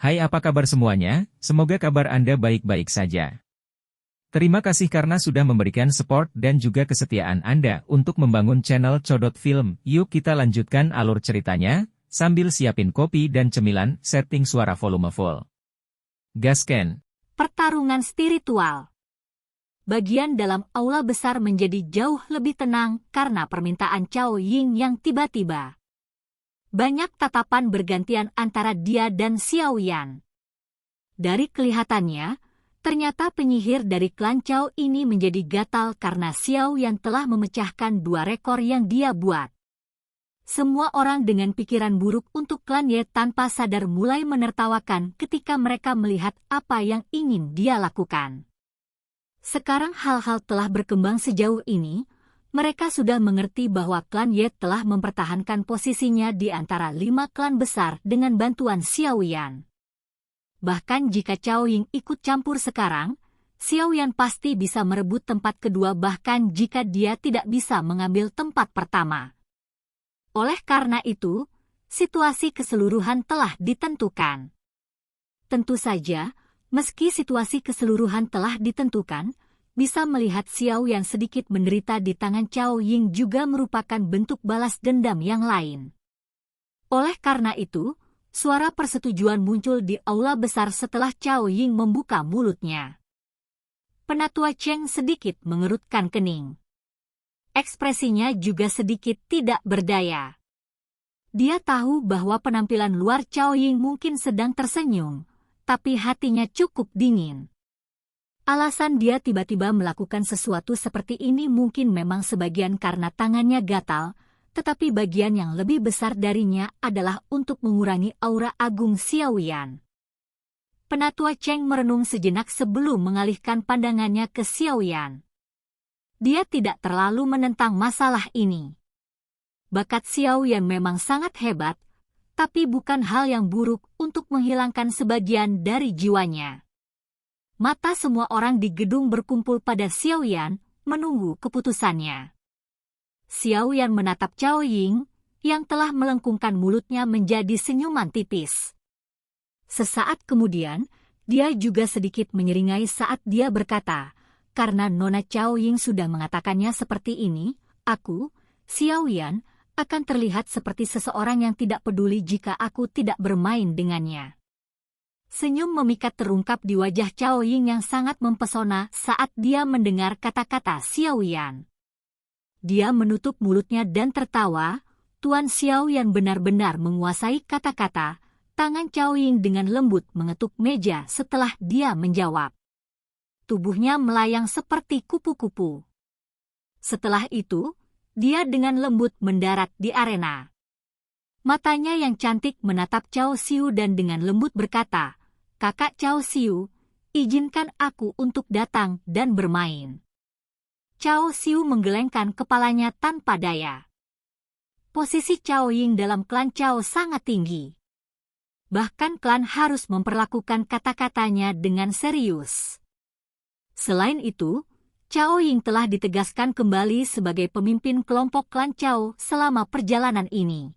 Hai, apa kabar semuanya? Semoga kabar Anda baik-baik saja. Terima kasih karena sudah memberikan support dan juga kesetiaan Anda untuk membangun channel Codot Film. Yuk kita lanjutkan alur ceritanya, sambil siapin kopi dan cemilan, setting suara volume full. Gasken. Pertarungan spiritual. Bagian dalam aula besar menjadi jauh lebih tenang karena permintaan Cao Ying yang tiba-tiba. Banyak tatapan bergantian antara dia dan Xiao Yan. Dari kelihatannya, ternyata penyihir dari klan Cao ini menjadi gatal karena Xiao Yan telah memecahkan 2 rekor yang dia buat. Semua orang dengan pikiran buruk untuk klan Ye tanpa sadar mulai menertawakan ketika mereka melihat apa yang ingin dia lakukan. Sekarang hal-hal telah berkembang sejauh ini, mereka sudah mengerti bahwa klan Ye telah mempertahankan posisinya di antara 5 klan besar dengan bantuan Xiao Yan. Bahkan jika Cao Ying ikut campur sekarang, Xiao Yan pasti bisa merebut tempat kedua bahkan jika dia tidak bisa mengambil tempat pertama. Oleh karena itu, situasi keseluruhan telah ditentukan. Tentu saja, meski situasi keseluruhan telah ditentukan, bisa melihat Xiao Yan sedikit menderita di tangan Cao Ying juga merupakan bentuk balas dendam yang lain. Oleh karena itu, suara persetujuan muncul di aula besar setelah Cao Ying membuka mulutnya. Penatua Cheng sedikit mengerutkan kening. Ekspresinya juga sedikit tidak berdaya. Dia tahu bahwa penampilan luar Cao Ying mungkin sedang tersenyum, tapi hatinya cukup dingin. Alasan dia tiba-tiba melakukan sesuatu seperti ini mungkin memang sebagian karena tangannya gatal, tetapi bagian yang lebih besar darinya adalah untuk mengurangi aura agung Xiao Yan. Penatua Cheng merenung sejenak sebelum mengalihkan pandangannya ke Xiao Yan. Dia tidak terlalu menentang masalah ini. Bakat Xiao Yan memang sangat hebat, tapi bukan hal yang buruk untuk menghilangkan sebagian dari jiwanya. Mata semua orang di gedung berkumpul pada Xiao Yan, menunggu keputusannya. Xiao Yan menatap Cao Ying, yang telah melengkungkan mulutnya menjadi senyuman tipis. Sesaat kemudian, dia juga sedikit menyeringai saat dia berkata, karena Nona Cao Ying sudah mengatakannya seperti ini, aku, Xiao Yan, akan terlihat seperti seseorang yang tidak peduli jika aku tidak bermain dengannya. Senyum memikat terungkap di wajah Cao Ying yang sangat mempesona saat dia mendengar kata-kata Xiao Yan. Dia menutup mulutnya dan tertawa. Tuan Xiao Yan benar-benar menguasai kata-kata. Tangan Cao Ying dengan lembut mengetuk meja setelah dia menjawab. Tubuhnya melayang seperti kupu-kupu. Setelah itu, dia dengan lembut mendarat di arena. Matanya yang cantik menatap Cao Xiu dan dengan lembut berkata, Kakak Cao Xiu, izinkan aku untuk datang dan bermain. Cao Xiu menggelengkan kepalanya tanpa daya. Posisi Cao Ying dalam klan Cao sangat tinggi. Bahkan klan harus memperlakukan kata-katanya dengan serius. Selain itu, Cao Ying telah ditegaskan kembali sebagai pemimpin kelompok klan Cao selama perjalanan ini.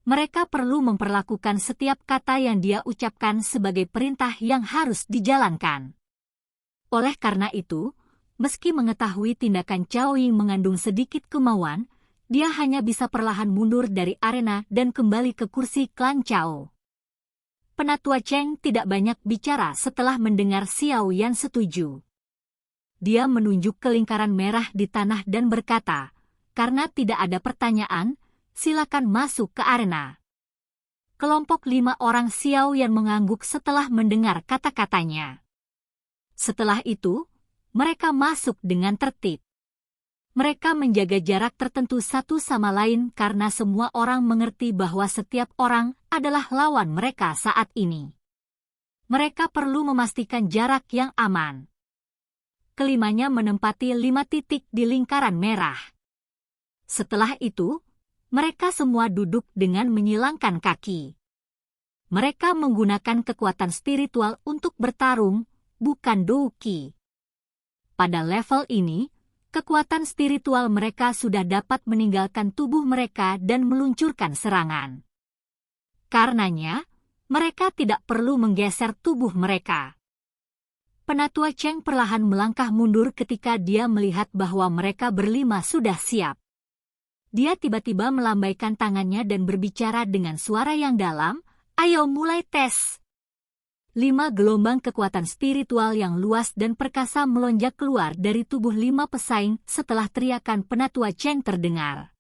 Mereka perlu memperlakukan setiap kata yang dia ucapkan sebagai perintah yang harus dijalankan. Oleh karena itu, meski mengetahui tindakan Cao Ying mengandung sedikit kemauan, dia hanya bisa perlahan mundur dari arena dan kembali ke kursi klan Cao. Penatua Cheng tidak banyak bicara setelah mendengar Xiao Yan setuju. Dia menunjuk ke lingkaran merah di tanah dan berkata, karena tidak ada pertanyaan, silakan masuk ke arena. Kelompok 5 orang Xiao Yan mengangguk setelah mendengar kata-katanya. Setelah itu, mereka masuk dengan tertib. Mereka menjaga jarak tertentu satu sama lain karena semua orang mengerti bahwa setiap orang adalah lawan mereka saat ini. Mereka perlu memastikan jarak yang aman. Kelimanya menempati 5 titik di lingkaran merah. Setelah itu, mereka semua duduk dengan menyilangkan kaki. Mereka menggunakan kekuatan spiritual untuk bertarung, bukan douki. Pada level ini, kekuatan spiritual mereka sudah dapat meninggalkan tubuh mereka dan meluncurkan serangan. Karenanya, Mereka tidak perlu menggeser tubuh mereka. Penatua Cheng perlahan melangkah mundur ketika dia melihat bahwa mereka berlima sudah siap. Dia tiba-tiba melambaikan tangannya dan berbicara dengan suara yang dalam, "Ayo mulai tes." 5 gelombang kekuatan spiritual yang luas dan perkasa melonjak keluar dari tubuh 5 pesaing setelah teriakan Penatua Cheng terdengar.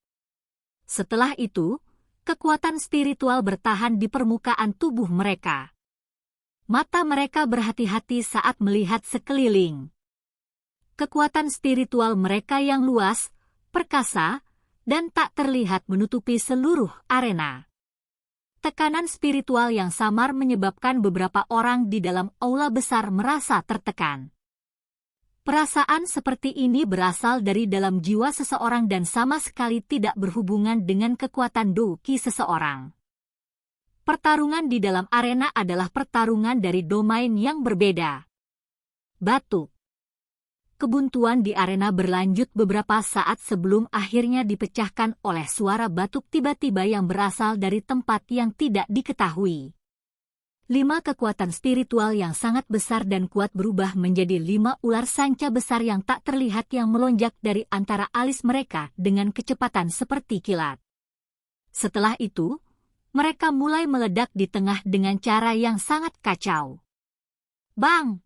Setelah itu, kekuatan spiritual bertahan di permukaan tubuh mereka. Mata mereka berhati-hati saat melihat sekeliling. Kekuatan spiritual mereka yang luas, perkasa, dan tak terlihat menutupi seluruh arena. Tekanan spiritual yang samar menyebabkan beberapa orang di dalam aula besar merasa tertekan. Perasaan seperti ini berasal dari dalam jiwa seseorang dan sama sekali tidak berhubungan dengan kekuatan doki seseorang. Pertarungan di dalam arena adalah pertarungan dari domain yang berbeda. Batuk. Kebuntuan di arena berlanjut beberapa saat sebelum akhirnya dipecahkan oleh suara batuk tiba-tiba yang berasal dari tempat yang tidak diketahui. 5 kekuatan spiritual yang sangat besar dan kuat berubah menjadi 5 ular sanca besar yang tak terlihat yang melonjak dari antara alis mereka dengan kecepatan seperti kilat. Setelah itu, mereka mulai meledak di tengah dengan cara yang sangat kacau. Bang!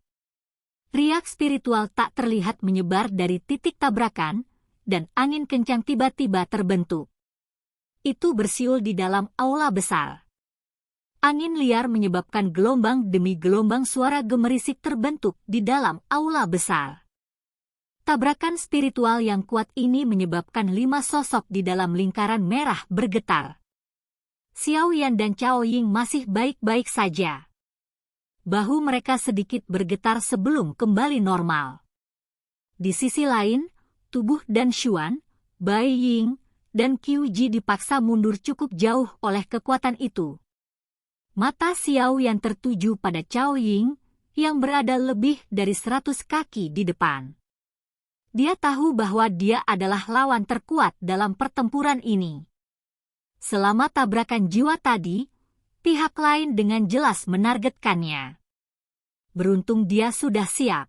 Riak spiritual tak terlihat menyebar dari titik tabrakan, dan angin kencang tiba-tiba terbentuk. Itu bersiul di dalam aula besar. Angin liar menyebabkan gelombang demi gelombang suara gemerisik terbentuk di dalam aula besar. Tabrakan spiritual yang kuat ini menyebabkan 5 sosok di dalam lingkaran merah bergetar. Xiao Yan dan Cao Ying masih baik-baik saja. Bahu mereka sedikit bergetar sebelum kembali normal. Di sisi lain, tubuh Dan Xuan, Bai Ying, dan Qiu Ji dipaksa mundur cukup jauh oleh kekuatan itu. Mata Xiao Yan tertuju pada Cao Ying, yang berada lebih dari 100 kaki di depan. Dia tahu bahwa dia adalah lawan terkuat dalam pertempuran ini. Selama tabrakan jiwa tadi, pihak lain dengan jelas menargetkannya. Beruntung dia sudah siap.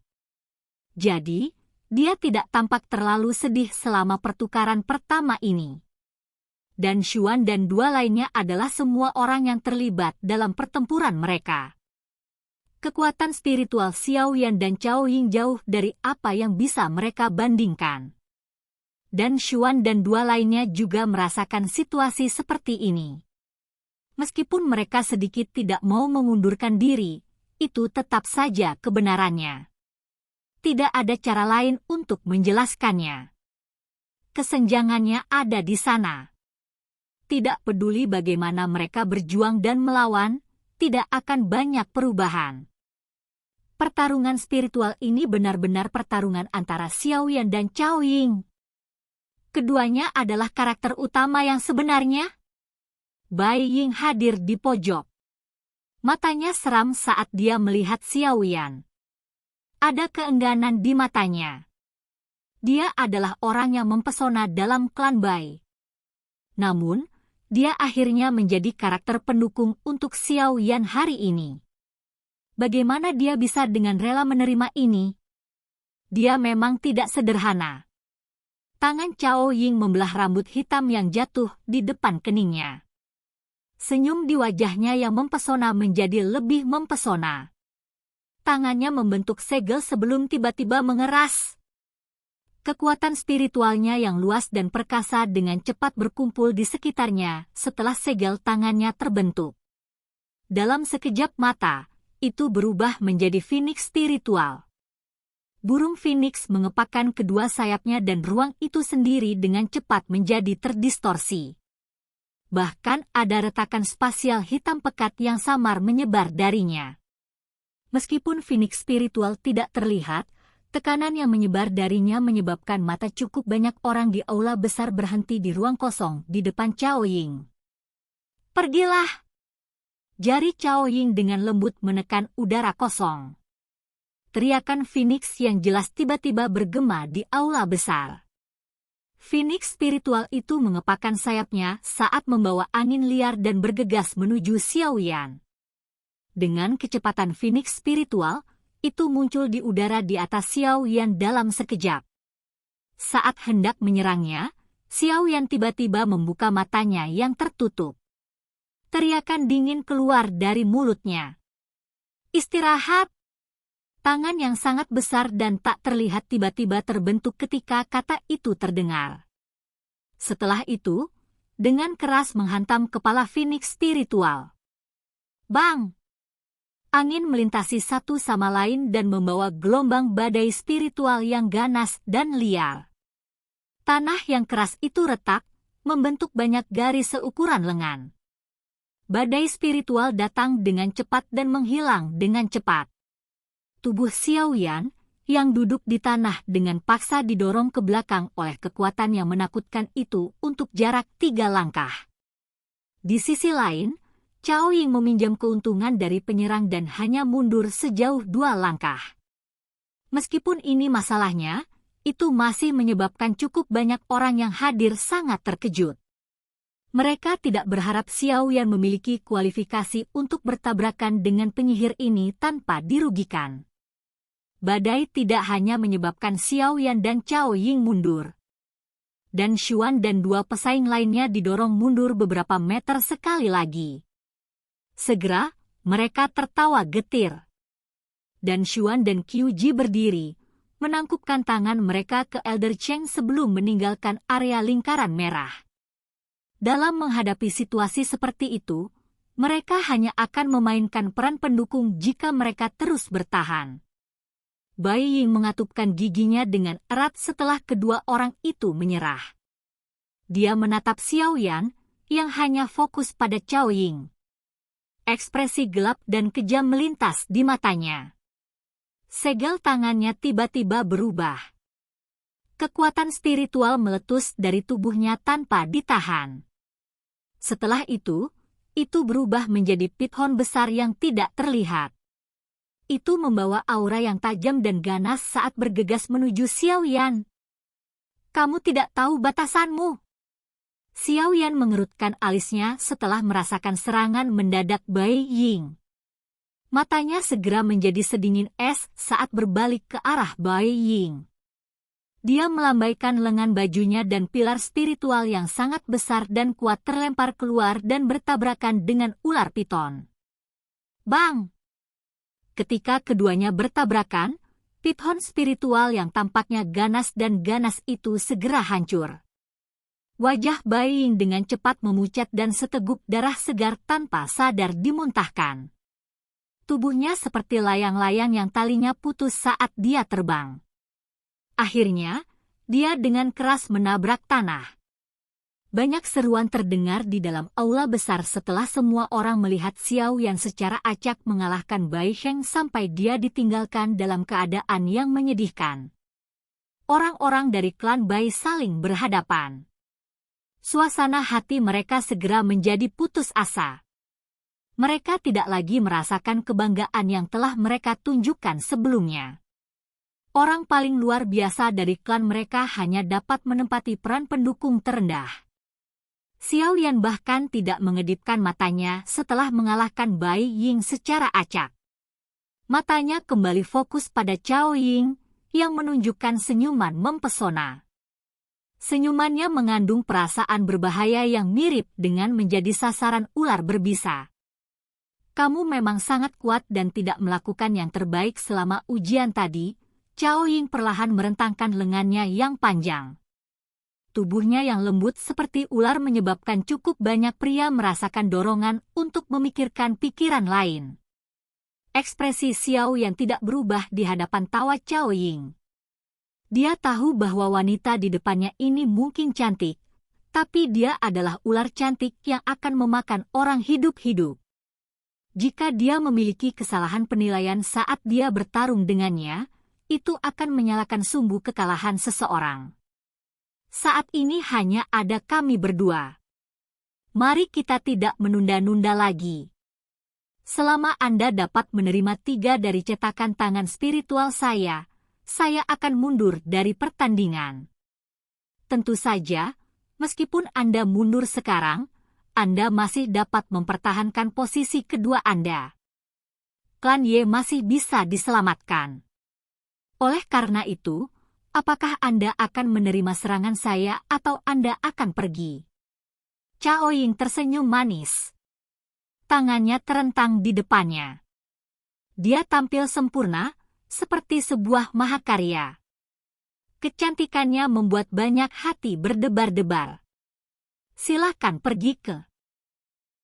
Jadi, dia tidak tampak terlalu sedih selama pertukaran pertama ini. Dan Xuan dan 2 lainnya adalah semua orang yang terlibat dalam pertempuran mereka. Kekuatan spiritual Xiao Yan dan Cao Ying jauh dari apa yang bisa mereka bandingkan. Dan Xuan dan 2 lainnya juga merasakan situasi seperti ini. Meskipun mereka sedikit tidak mau mengundurkan diri, itu tetap saja kebenarannya. Tidak ada cara lain untuk menjelaskannya. Kesenjangannya ada di sana. Tidak peduli bagaimana mereka berjuang dan melawan, tidak akan banyak perubahan. Pertarungan spiritual ini benar-benar pertarungan antara Xiao Yan dan Cao Ying. Keduanya adalah karakter utama yang sebenarnya. Bai Ying hadir di pojok. Matanya seram saat dia melihat Xiao Yan. Ada keengganan di matanya. Dia adalah orang yang mempesona dalam klan Bai. Namun, dia akhirnya menjadi karakter pendukung untuk Xiao Yan hari ini. Bagaimana dia bisa dengan rela menerima ini? Dia memang tidak sederhana. Tangan Cao Ying membelah rambut hitam yang jatuh di depan keningnya. Senyum di wajahnya yang mempesona menjadi lebih mempesona. Tangannya membentuk segel sebelum tiba-tiba mengeras. Kekuatan spiritualnya yang luas dan perkasa dengan cepat berkumpul di sekitarnya setelah segel tangannya terbentuk. Dalam sekejap mata, itu berubah menjadi Phoenix spiritual. Burung Phoenix mengepakkan kedua sayapnya dan ruang itu sendiri dengan cepat menjadi terdistorsi. Bahkan ada retakan spasial hitam pekat yang samar menyebar darinya. Meskipun Phoenix spiritual tidak terlihat, tekanan yang menyebar darinya menyebabkan mata cukup banyak orang di aula besar berhenti di ruang kosong di depan Cao Ying. Pergilah! Jari Cao Ying dengan lembut menekan udara kosong. Teriakan Phoenix yang jelas tiba-tiba bergema di aula besar. Phoenix spiritual itu mengepakkan sayapnya saat membawa angin liar dan bergegas menuju Xiao Yan. Dengan kecepatan Phoenix spiritual, itu muncul di udara di atas Xiao Yan dalam sekejap. Saat hendak menyerangnya, Xiao Yan tiba-tiba membuka matanya yang tertutup. Teriakan dingin keluar dari mulutnya. Istirahat! Tangan yang sangat besar dan tak terlihat tiba-tiba terbentuk ketika kata itu terdengar. Setelah itu, dengan keras menghantam kepala Phoenix spiritual. Bang! Angin melintasi satu sama lain dan membawa gelombang badai spiritual yang ganas dan liar. Tanah yang keras itu retak, membentuk banyak garis seukuran lengan. Badai spiritual datang dengan cepat dan menghilang dengan cepat. Tubuh Xiao Yan, yang duduk di tanah dengan paksa didorong ke belakang oleh kekuatan yang menakutkan itu untuk jarak 3 langkah. Di sisi lain, Cao Ying meminjam keuntungan dari penyerang dan hanya mundur sejauh 2 langkah. Meskipun ini masalahnya, itu masih menyebabkan cukup banyak orang yang hadir sangat terkejut. Mereka tidak berharap Xiao Yan memiliki kualifikasi untuk bertabrakan dengan penyihir ini tanpa dirugikan. Badai tidak hanya menyebabkan Xiao Yan dan Cao Ying mundur. Dan Xuan dan 2 pesaing lainnya didorong mundur beberapa meter sekali lagi. Segera, mereka tertawa getir. Dan Xuan dan QG berdiri, menangkupkan tangan mereka ke Elder Cheng sebelum meninggalkan area lingkaran merah. Dalam menghadapi situasi seperti itu, mereka hanya akan memainkan peran pendukung jika mereka terus bertahan. Bai Ying mengatupkan giginya dengan erat setelah kedua orang itu menyerah. Dia menatap Xiao Yan, yang hanya fokus pada Cao Ying. Ekspresi gelap dan kejam melintas di matanya. Segel tangannya tiba-tiba berubah. Kekuatan spiritual meletus dari tubuhnya tanpa ditahan. Setelah itu berubah menjadi pithon besar yang tidak terlihat. Itu membawa aura yang tajam dan ganas saat bergegas menuju Xiao Yan. Kamu tidak tahu batasanmu. Xiao Yan mengerutkan alisnya setelah merasakan serangan mendadak Bai Ying. Matanya segera menjadi sedingin es saat berbalik ke arah Bai Ying. Dia melambaikan lengan bajunya dan pilar spiritual yang sangat besar dan kuat terlempar keluar dan bertabrakan dengan ular piton. Bang! Ketika keduanya bertabrakan, pithon spiritual yang tampaknya ganas dan ganas itu segera hancur. Wajah Bai Ying dengan cepat memucat dan seteguk darah segar tanpa sadar dimuntahkan. Tubuhnya seperti layang-layang yang talinya putus saat dia terbang. Akhirnya, dia dengan keras menabrak tanah. Banyak seruan terdengar di dalam aula besar setelah semua orang melihat Xiao Yan secara acak mengalahkan Bai Sheng sampai dia ditinggalkan dalam keadaan yang menyedihkan. Orang-orang dari klan Bai saling berhadapan. Suasana hati mereka segera menjadi putus asa. Mereka tidak lagi merasakan kebanggaan yang telah mereka tunjukkan sebelumnya. Orang paling luar biasa dari klan mereka hanya dapat menempati peran pendukung terendah. Xiao Yan bahkan tidak mengedipkan matanya setelah mengalahkan Bai Ying secara acak. Matanya kembali fokus pada Cao Ying yang menunjukkan senyuman mempesona. Senyumannya mengandung perasaan berbahaya yang mirip dengan menjadi sasaran ular berbisa. Kamu memang sangat kuat dan tidak melakukan yang terbaik selama ujian tadi. Cao Ying perlahan merentangkan lengannya yang panjang. Tubuhnya yang lembut seperti ular menyebabkan cukup banyak pria merasakan dorongan untuk memikirkan pikiran lain. Ekspresi Xiao yang tidak berubah di hadapan tawa Cao Ying. Dia tahu bahwa wanita di depannya ini mungkin cantik, tapi dia adalah ular cantik yang akan memakan orang hidup-hidup. Jika dia memiliki kesalahan penilaian saat dia bertarung dengannya, itu akan menyalakan sumbu kekalahan seseorang. Saat ini hanya ada kami berdua. Mari kita tidak menunda-nunda lagi. Selama Anda dapat menerima 3 dari cetakan tangan spiritual saya akan mundur dari pertandingan. Tentu saja, meskipun Anda mundur sekarang, Anda masih dapat mempertahankan posisi kedua Anda. klan Ye masih bisa diselamatkan. Oleh karena itu, apakah Anda akan menerima serangan saya atau Anda akan pergi? Cao Ying tersenyum manis. Tangannya terentang di depannya. Dia tampil sempurna, seperti sebuah mahakarya. Kecantikannya membuat banyak hati berdebar-debar. Silakan pergi ke.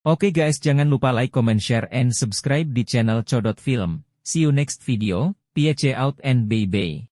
Oke guys, jangan lupa like, comment, share, and subscribe di channel Codot Film. See you next video, peace out and bye-bye.